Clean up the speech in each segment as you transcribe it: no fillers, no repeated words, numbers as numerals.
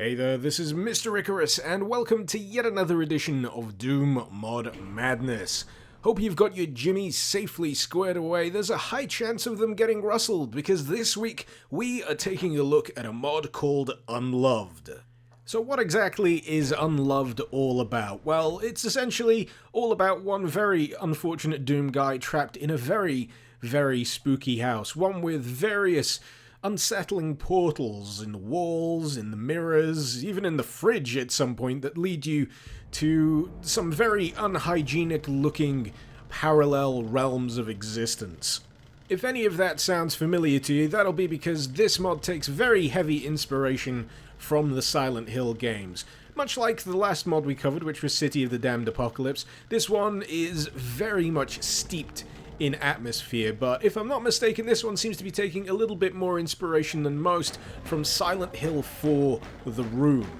Hey there, this is Mr. Icarus, and welcome to yet another edition of Doom Mod Madness. Hope you've got your jimmies safely squared away. There's a high chance of them getting rustled, because this week we are taking a look at a mod called Unloved. So what exactly is Unloved all about? Well, it's essentially all about one very unfortunate Doom guy trapped in a very, very spooky house. One with various unsettling portals in the walls, in the mirrors, even in the fridge at some point that lead you to some very unhygienic looking parallel realms of existence. If any of that sounds familiar to you, that'll be because this mod takes very heavy inspiration from the Silent Hill games. Much like the last mod we covered, which was City of the Damned Apocalypse, this one is very much steeped in atmosphere, but if I'm not mistaken, this one seems to be taking a little bit more inspiration than most from Silent Hill 4 The Room.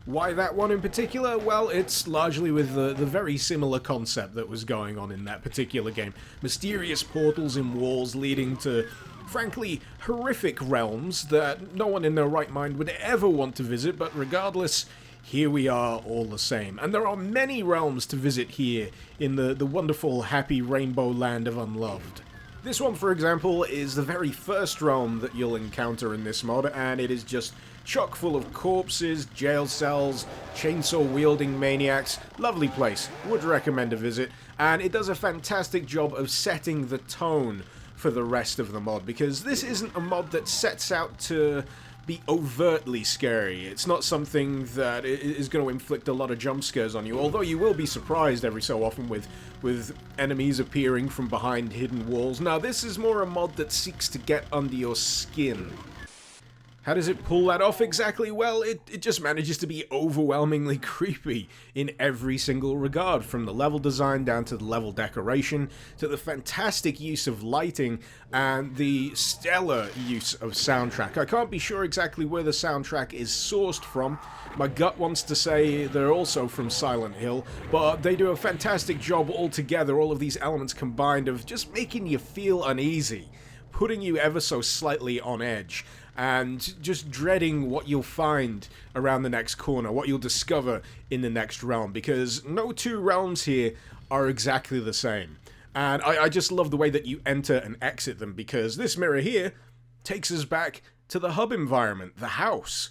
Why that one in particular? Well, it's largely with the very similar concept that was going on in that particular game. Mysterious portals in walls leading to, frankly, horrific realms that no one in their right mind would ever want to visit, but regardless, here we are all the same. And there are many realms to visit here in the wonderful, happy rainbow land of Unloved. This one, for example, is the very first realm that you'll encounter in this mod, and it is just chock full of corpses, jail cells, chainsaw-wielding maniacs. Lovely place. Would recommend a visit. And it does a fantastic job of setting the tone for the rest of the mod, because this isn't a mod that sets out to be overtly scary. It's not something that is going to inflict a lot of jump scares on you, although you will be surprised every so often with enemies appearing from behind hidden walls. Now, this is more a mod that seeks to get under your skin. How does it pull that off exactly? Well, it just manages to be overwhelmingly creepy in every single regard, from the level design down to the level decoration, to the fantastic use of lighting, and the stellar use of soundtrack. I can't be sure exactly where the soundtrack is sourced from. My gut wants to say they're also from Silent Hill, but they do a fantastic job altogether, all of these elements combined, of just making you feel uneasy, putting you ever so slightly on edge, and just dreading what you'll find around the next corner, what you'll discover in the next realm, because no two realms here are exactly the same. And I just love the way that you enter and exit them, because this mirror here takes us back to the hub environment, the house.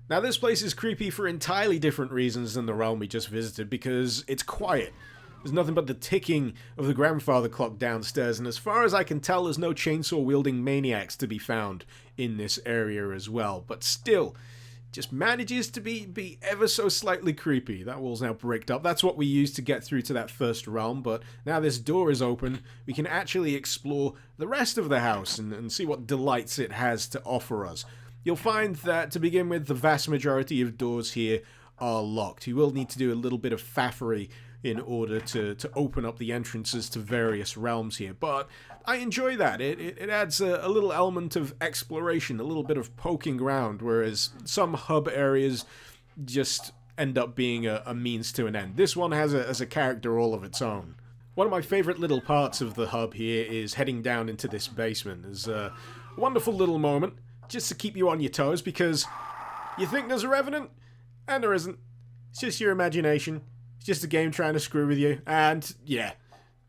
Now, this place is creepy for entirely different reasons than the realm we just visited, because it's quiet. There's nothing but the ticking of the grandfather clock downstairs, and as far as I can tell, there's no chainsaw-wielding maniacs to be found in this area as well. But still, just manages to be ever so slightly creepy. That wall's now bricked up. That's what we used to get through to that first realm, but now this door is open, we can actually explore the rest of the house and see what delights it has to offer us. You'll find that, to begin with, the vast majority of doors here are locked. You will need to do a little bit of faffery in order to open up the entrances to various realms here, but I enjoy that. It adds a little element of exploration, a little bit of poking around, whereas some hub areas just end up being a means to an end. This one has a character all of its own. One of my favorite little parts of the hub here is heading down into this basement. There's a wonderful little moment just to keep you on your toes, because you think there's a revenant, and there isn't. It's just your imagination. It's just a game trying to screw with you, and yeah,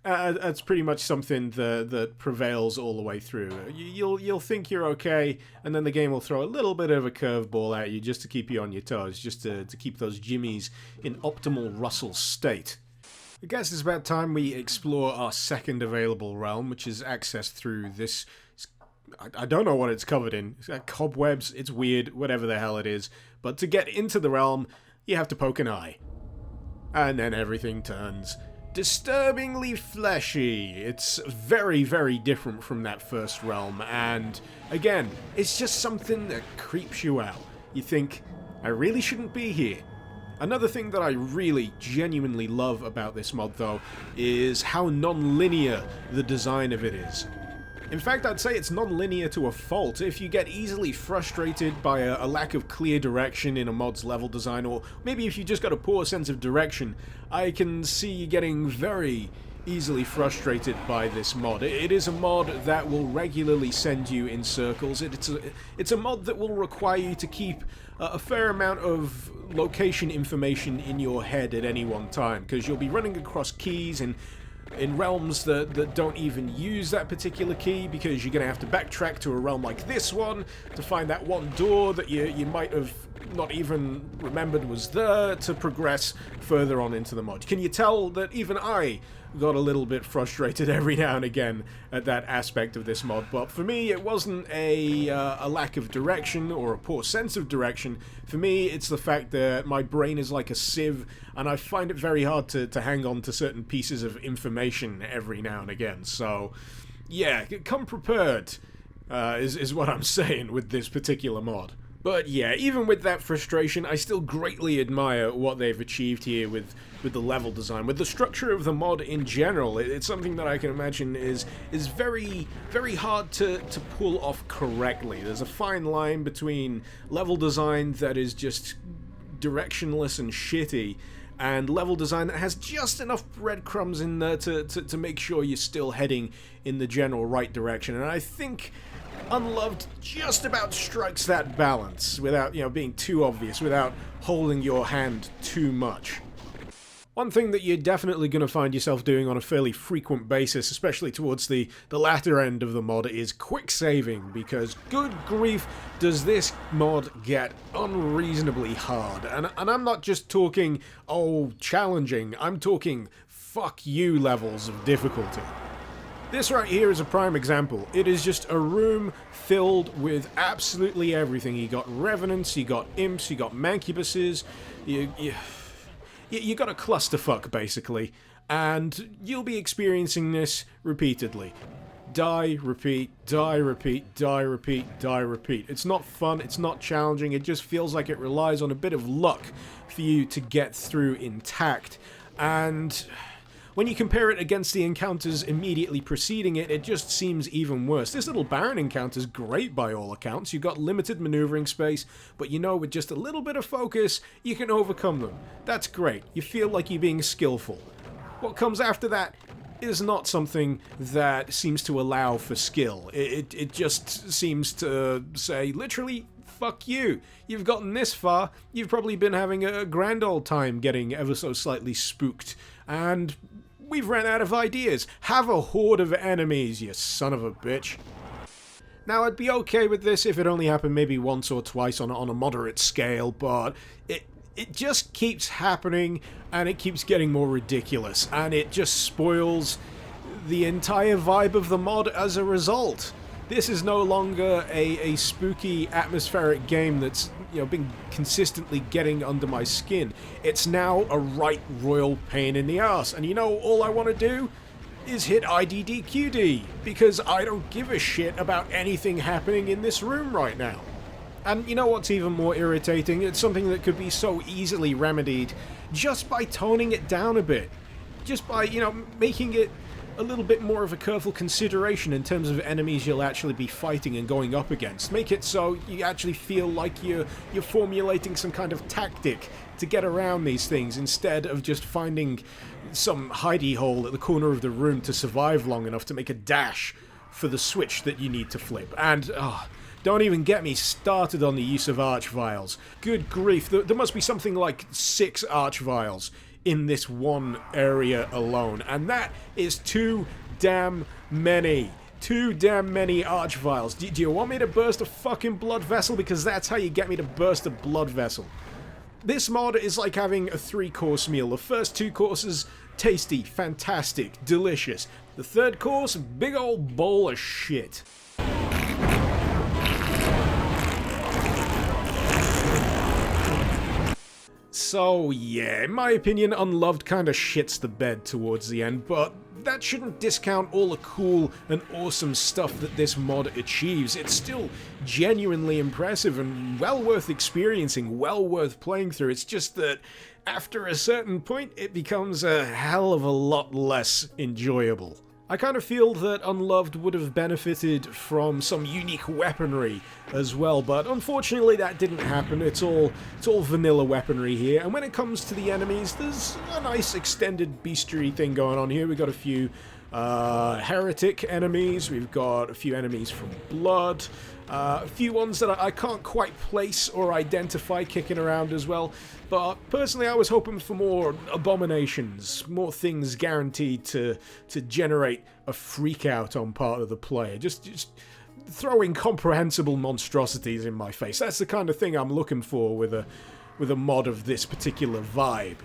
that's pretty much something that prevails all the way through. You'll think you're okay, and then the game will throw a little bit of a curveball at you just to keep you on your toes, just to keep those jimmies in optimal rustle state. I guess it's about time we explore our second available realm, which is accessed through this. I don't know what it's covered in. It's got cobwebs, it's weird, whatever the hell it is. But to get into the realm, you have to poke an eye. And then everything turns disturbingly fleshy. It's very, very different from that first realm, and again, it's just something that creeps you out. You think, I really shouldn't be here. Another thing that I really genuinely love about this mod, though, is how non-linear the design of it is. In fact, I'd say it's non-linear to a fault. If you get easily frustrated by a lack of clear direction in a mod's level design, or maybe if you just got a poor sense of direction, I can see you getting very easily frustrated by this mod. It is a mod that will regularly send you in circles. It's a mod that will require you to keep a fair amount of location information in your head at any one time, because you'll be running across keys and in realms that don't even use that particular key, because you're going to have to backtrack to a realm like this one to find that one door that you might have not even remembered was there, to progress further on into the mod. Can you tell that even I got a little bit frustrated every now and again at that aspect of this mod? But for me, it wasn't a lack of direction or a poor sense of direction. For me, it's the fact that my brain is like a sieve, and I find it very hard to hang on to certain pieces of information every now and again. So, yeah, come prepared, is what I'm saying with this particular mod. But yeah, even with that frustration, I still greatly admire what they've achieved here with the level design, with the structure of the mod in general. It's something that I can imagine is very, very hard to pull off correctly. There's a fine line between level design that is just directionless and shitty, and level design that has just enough breadcrumbs in there to make sure you're still heading in the general right direction. And I think Unloved just about strikes that balance without, being too obvious, without holding your hand too much. One thing that you're definitely going to find yourself doing on a fairly frequent basis, especially towards the latter end of the mod, is quick saving, because good grief does this mod get unreasonably hard. And I'm not just talking, challenging, I'm talking fuck you levels of difficulty. This right here is a prime example. It is just a room filled with absolutely everything. You got revenants, you got imps, you got mancubuses, you got a clusterfuck, basically. And you'll be experiencing this repeatedly. Die, repeat, die, repeat, die, repeat, die, repeat. It's not fun, it's not challenging, it just feels like it relies on a bit of luck for you to get through intact. And when you compare it against the encounters immediately preceding it, it just seems even worse. This little Baron encounter's great by all accounts. You've got limited maneuvering space, but with just a little bit of focus, you can overcome them. That's great. You feel like you're being skillful. What comes after that is not something that seems to allow for skill. It just seems to say, literally, fuck you. You've gotten this far, you've probably been having a grand old time getting ever so slightly spooked, and we've ran out of ideas. Have a horde of enemies, you son of a bitch. Now, I'd be okay with this if it only happened maybe once or twice on a moderate scale, but it just keeps happening, and it keeps getting more ridiculous, and it just spoils the entire vibe of the mod as a result. This is no longer a spooky, atmospheric game that's, been consistently getting under my skin. It's now a right royal pain in the ass. And all I want to do is hit IDDQD, because I don't give a shit about anything happening in this room right now. And what's even more irritating? It's something that could be so easily remedied just by toning it down a bit. Just by, making it a little bit more of a careful consideration in terms of enemies you'll actually be fighting and going up against. Make it so you actually feel like you're formulating some kind of tactic to get around these things, instead of just finding some hidey hole at the corner of the room to survive long enough to make a dash for the switch that you need to flip. And, don't even get me started on the use of archvials. Good grief, there must be something like 6 archvials in this one area alone, and that is too damn many. Too damn many archvials. Do you want me to burst a fucking blood vessel? Because that's how you get me to burst a blood vessel. This mod is like having a 3-course meal. The first 2 courses, tasty, fantastic, delicious. The third course, big old bowl of shit. So yeah, in my opinion, Unloved kinda shits the bed towards the end, but that shouldn't discount all the cool and awesome stuff that this mod achieves. It's still genuinely impressive and well worth experiencing, well worth playing through. It's just that after a certain point, it becomes a hell of a lot less enjoyable. I kind of feel that Unloved would have benefited from some unique weaponry as well, but unfortunately that didn't happen. It's all vanilla weaponry here, and when it comes to the enemies, there's a nice extended bestiary thing going on here. We've got a few heretic enemies, we've got a few enemies from Blood, a few ones that I can't quite place or identify kicking around as well, but personally I was hoping for more abominations, more things guaranteed to generate a freak out on part of the player, just throw incomprehensible monstrosities in my face. That's the kind of thing I'm looking for with a mod of this particular vibe.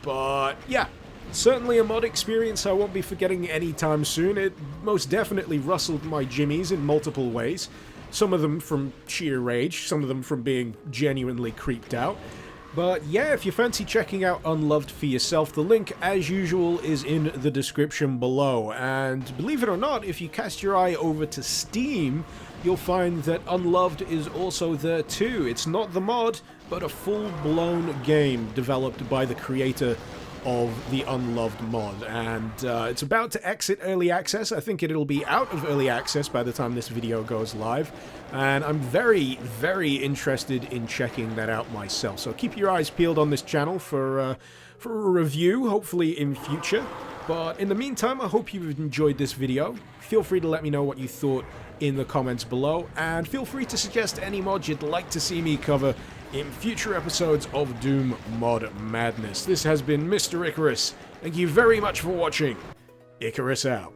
But yeah, certainly a mod experience I won't be forgetting anytime soon. It most definitely rustled my jimmies in multiple ways. Some of them from sheer rage, some of them from being genuinely creeped out. But yeah, if you fancy checking out Unloved for yourself, the link, as usual, is in the description below. And believe it or not, if you cast your eye over to Steam, you'll find that Unloved is also there too. It's not the mod, but a full-blown game developed by the creator of the Unloved mod, and it's about to exit early access. I think it'll be out of early access by the time this video goes live, and I'm very, very interested in checking that out myself. So keep your eyes peeled on this channel for a review, hopefully in future. But in the meantime, I hope you've enjoyed this video. Feel free to let me know what you thought in the comments below, and feel free to suggest any mods you'd like to see me cover in future episodes of Doom Mod Madness. This has been Mr. Icarus. Thank you very much for watching. Icarus out.